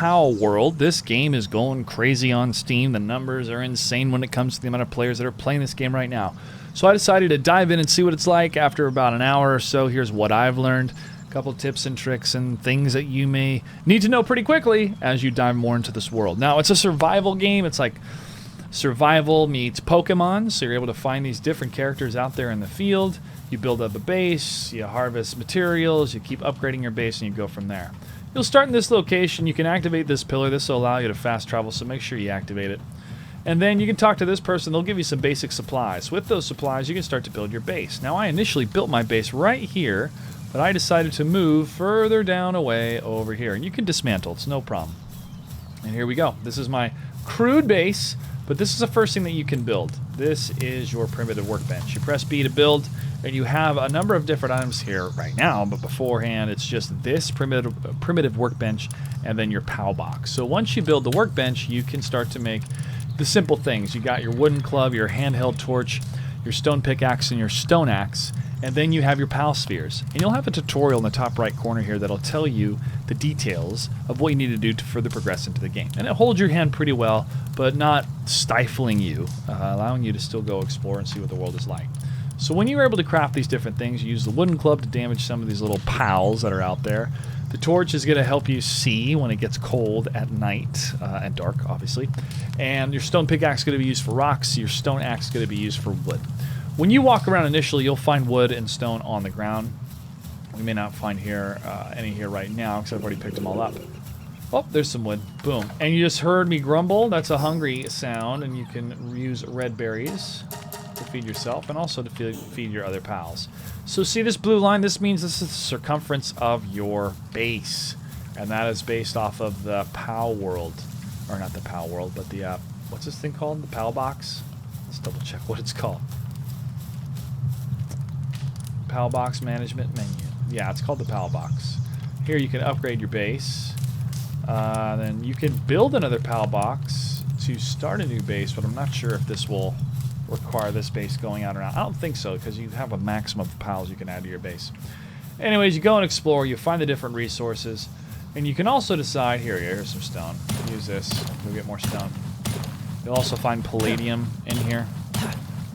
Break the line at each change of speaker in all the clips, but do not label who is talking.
PALWORLD. This game is going crazy on Steam. The numbers are insane when it comes to the amount of players that are playing this game right now. So I decided to dive in and see what it's like after about an hour or so. Here's what I've learned. A couple tips and tricks and things that you may need to know pretty quickly as you dive more into this world. Now, it's a survival game. It's like survival meets Pokemon. So you're able to find these different characters out there in the field. You build up a base, you harvest materials, you keep upgrading your base, and you go from there. You'll start in this location. You can activate this pillar. This will allow you to fast travel, so make sure you activate it. And then you can talk to this person. They'll give you some basic supplies. With those supplies, you can start to build your base. Now, I initially built my base right here, but I decided to move further down away over here. And you can dismantle. It's no problem. And here we go. This is my crude base, but this is the first thing that you can build. This is your primitive workbench. You press B to build, and you have a number of different items here right now, but beforehand, it's just this primitive workbench and then your PAL box. So once you build the workbench, you can start to make the simple things. You got your wooden club, your handheld torch, your stone pickaxe, and your stone axe, and then you have your PAL spheres. And you'll have a tutorial in the top right corner here that'll tell you the details of what you need to do to further progress into the game. And it holds your hand pretty well, but not stifling you, allowing you to still go explore and see what the world is like. So when you're able to craft these different things, you use the wooden club to damage some of these little pals that are out there. The torch is going to help you see when it gets cold at night and dark, obviously. And your stone pickaxe is going to be used for rocks. Your stone axe is going to be used for wood. When you walk around initially, you'll find wood and stone on the ground. We may not find any here right now because I've already picked them all up. Oh, there's some wood. Boom. And you just heard me grumble. That's a hungry sound, and you can use red berries to feed yourself and also to feed your other pals. So see this blue line? This means this is the circumference of your base, and that is based off of the PALWORLD, or not the PALWORLD, but the what's this thing called? The PAL box. Let's double check what it's called. PAL box management menu. Yeah, it's called the PAL box. Here you can upgrade your base. Then you can build another PAL box to start a new base, but I'm not sure if this will require this base going out or not. I don't think so, because you have a maximum of pals you can add to your base. Anyways, you go and explore, you find the different resources, and you can also decide, here's some stone. Use this, we'll get more stone. You'll also find palladium in here.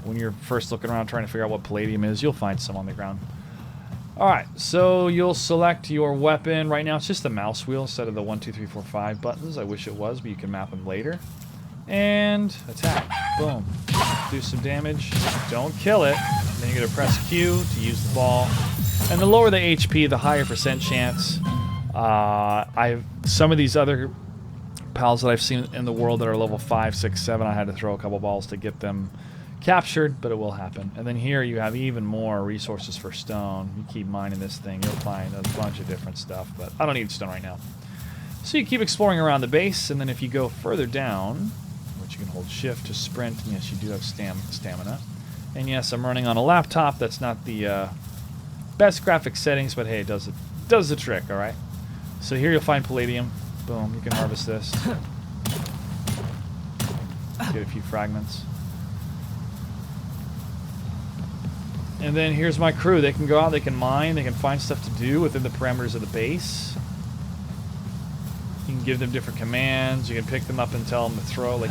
When you're first looking around trying to figure out what palladium is, you'll find some on the ground. Alright, so you'll select your weapon. Right now it's just the mouse wheel instead of the 1, 2, 3, 4, 5 buttons. I wish it was, but you can map them later. And attack. Boom. Do some damage. Don't kill it. Then you're going to press Q to use the ball. And the lower the HP, the higher percent chance. Some of these other pals that I've seen in the world that are level 5, 6, 7, I had to throw a couple balls to get them captured, but it will happen. And then here you have even more resources for stone. You keep mining this thing, you'll find a bunch of different stuff, but I don't need stone right now. So you keep exploring around the base, and then if you go further down, which you can hold shift to sprint, and yes, you do have stamina. And yes, I'm running on a laptop. That's not the best graphic settings, but hey, it does the trick, all right? So here you'll find palladium. Boom, you can harvest this. Get a few fragments. And then here's my crew. They can go out, they can mine, they can find stuff to do within the parameters of the base. You can give them different commands. You can pick them up and tell them to throw. Like,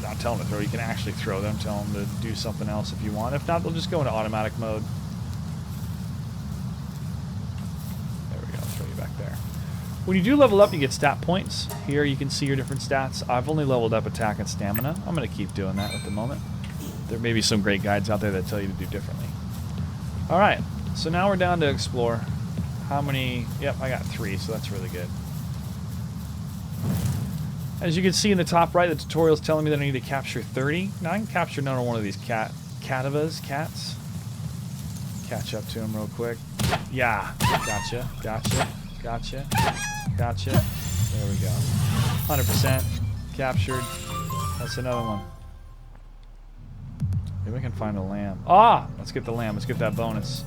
not tell them to throw, you can actually throw them, tell them to do something else if you want. If not, they'll just go into automatic mode. There we go, I'll throw you back there. When you do level up, you get stat points. Here you can see your different stats. I've only leveled up attack and stamina. I'm going to keep doing that at the moment. There may be some great guides out there that tell you to do differently. Alright, so now we're down to explore. How many? Yep, I got 3, so that's really good. As you can see in the top right, the tutorial is telling me that I need to capture 30. Now I can capture another one of these cats. Catch up to him real quick. Yeah, gotcha. There we go. 100% captured. That's another one. Maybe we can find a lamb. Ah! Let's get the lamb. Let's get that bonus.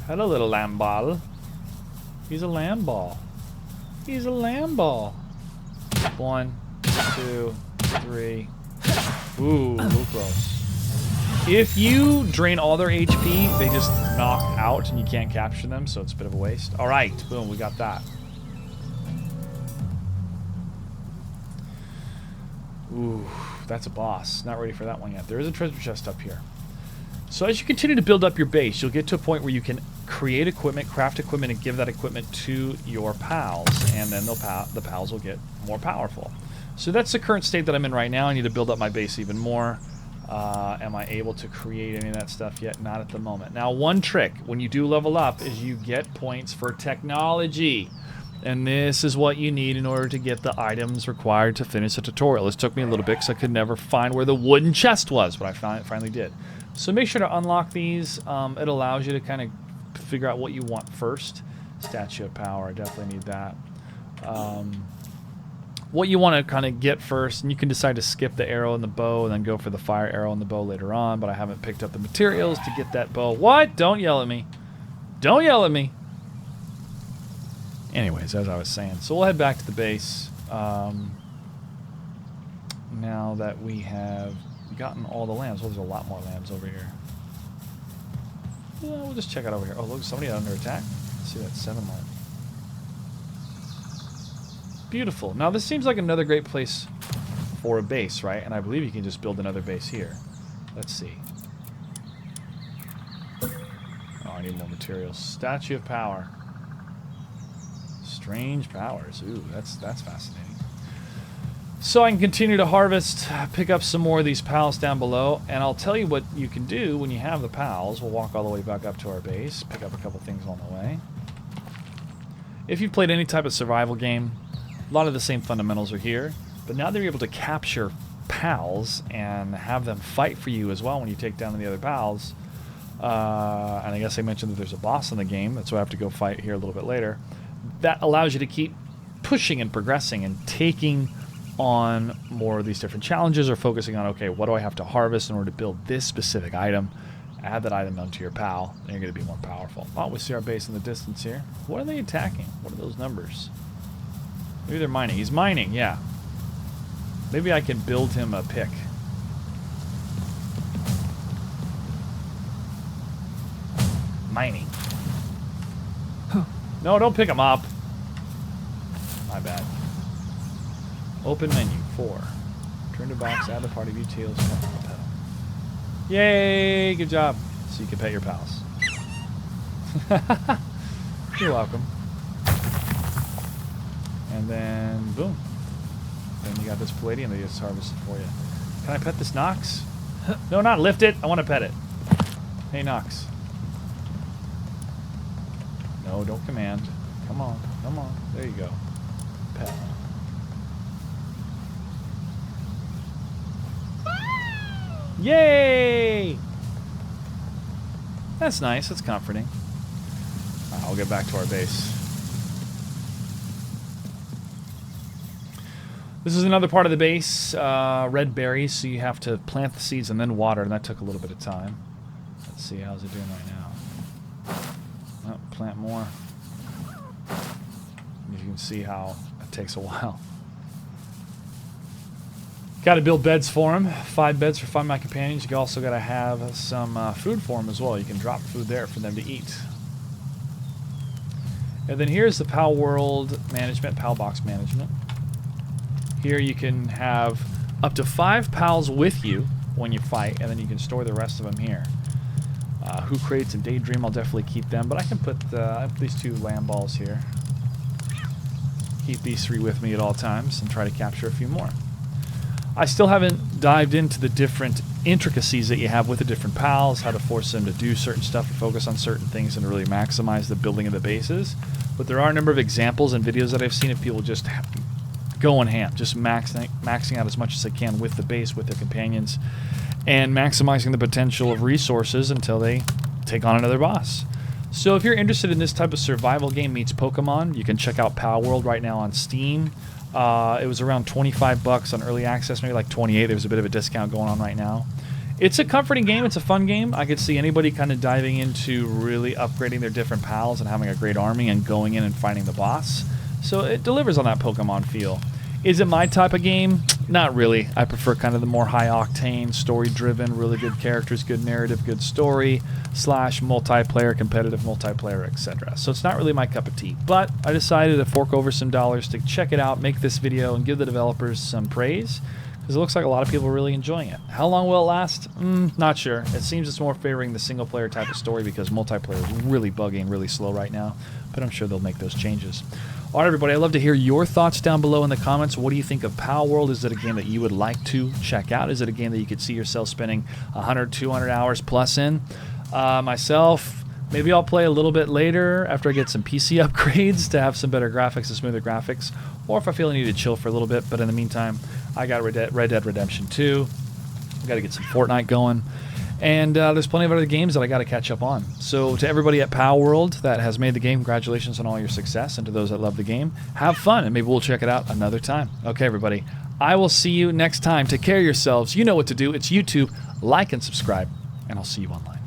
Hello, little lamb ball. He's a lamb ball. He's a lamb ball. 1, 2, 3. Ooh, real close. If you drain all their HP, they just knock out and you can't capture them, so it's a bit of a waste. Alright, boom, we got that. Ooh, that's a boss. Not ready for that one yet. There is a treasure chest up here. So as you continue to build up your base, you'll get to a point where you can create equipment, craft equipment, and give that equipment to your pals, and then the pals will get more powerful. So that's the current state that I'm in right now. I need to build up my base even more. Am I able to create any of that stuff yet? Not at the moment. Now, one trick when you do level up is you get points for technology. And this is what you need in order to get the items required to finish the tutorial. This took me a little bit because I could never find where the wooden chest was, but I finally did. So make sure to unlock these. It allows you to kind of figure out what you want first. Statue of Power, I definitely need that. What you want to kind of get first, and you can decide to skip the arrow and the bow and then go for the fire arrow and the bow later on, but I haven't picked up the materials to get that bow. What? Don't yell at me. Don't yell at me. Anyways, as I was saying, so we'll head back to the base. Now that we have gotten all the lambs. Well, there's a lot more lambs over here. Yeah, we'll just check out over here. Oh, look, somebody under attack. Let's see that 7 lamb. Beautiful. Now, this seems like another great place for a base, right? And I believe you can just build another base here. Let's see. Oh, I need more materials. Statue of Power. Strange powers. Ooh, that's fascinating. So I can continue to harvest, pick up some more of these pals down below, and I'll tell you what you can do when you have the pals. We'll walk all the way back up to our base, pick up a couple things along the way. If you've played any type of survival game, a lot of the same fundamentals are here, but now they're able to capture pals and have them fight for you as well when you take down the other pals. And I guess I mentioned that there's a boss in the game. That's why I have to go fight here a little bit later. That allows you to keep pushing and progressing and taking on more of these different challenges, or focusing on, okay, what do I have to harvest in order to build this specific item? Add that item onto your pal, and you're going to be more powerful. Oh, we see our base in the distance here. What are they attacking? What are those numbers? Maybe they're mining. He's mining, yeah. Maybe I can build him a pick. Mining. No, don't pick him up. My bad. Open menu. 4. Turn to box. Add the party details. Pedal. Yay! Good job. So you can pet your pals. You're welcome. And then, boom. Then you got this palladium that gets harvested for you. Can I pet this Nox? No, not lift it. I want to pet it. Hey, Nox. No, don't command. Come on. Come on. There you go. Pet. Yay! That's nice. That's comforting. I'll get back to our base. This is another part of the base. Red berries, so you have to plant the seeds and then water, and that took a little bit of time. Let's see, how's it doing right now? Oh, plant more. You can see how it takes a while. Got to build beds for them. 5 beds for 5 of my companions. You also got to have some food for them as well. You can drop food there for them to eat. And then here's the Pal World Management, Pal Box Management. Here you can have up to 5 pals with you when you fight, and then you can store the rest of them here. Who Crates and Daydream, I'll definitely keep them, but I can put these 2 lamb balls here. Keep these 3 with me at all times and try to capture a few more. I still haven't dived into the different intricacies that you have with the different pals, how to force them to do certain stuff or focus on certain things and really maximize the building of the bases. But there are a number of examples and videos that I've seen of people just going ham, just maxing out as much as they can with the base, with their companions, and maximizing the potential of resources until they take on another boss. So if you're interested in this type of survival game meets Pokemon, you can check out PALWORLD right now on Steam. It was around 25 bucks on early access, maybe like 28. There's a bit of a discount going on right now. It's a comforting game. It's a fun game. I could see anybody kind of diving into really upgrading their different pals and having a great army and going in and fighting the boss. So it delivers on that Pokemon feel. Is it my type of game? Not really. I prefer kind of the more high-octane, story-driven, really good characters, good narrative, good story, / multiplayer, competitive multiplayer, etc. So it's not really my cup of tea. But I decided to fork over some dollars to check it out, make this video, and give the developers some praise. because it looks like a lot of people are really enjoying it. How long will it last? Not sure. It seems it's more favoring the single-player type of story because multiplayer is really buggy and really slow right now, but I'm sure they'll make those changes. All right, everybody, I'd love to hear your thoughts down below in the comments. What do you think of Palworld? Is it a game that you would like to check out? Is it a game that you could see yourself spending 100, 200 hours plus in? Myself, maybe I'll play a little bit later after I get some PC upgrades to have some better graphics and smoother graphics, or if I feel I need to chill for a little bit. But in the meantime, I got Red Dead Redemption 2. I got to get some Fortnite going. And there's plenty of other games that I got to catch up on. So to everybody at Palworld that has made the game, congratulations on all your success. And to those that love the game, have fun. And maybe we'll check it out another time. Okay, everybody. I will see you next time. Take care of yourselves. You know what to do. It's YouTube. Like and subscribe. And I'll see you online.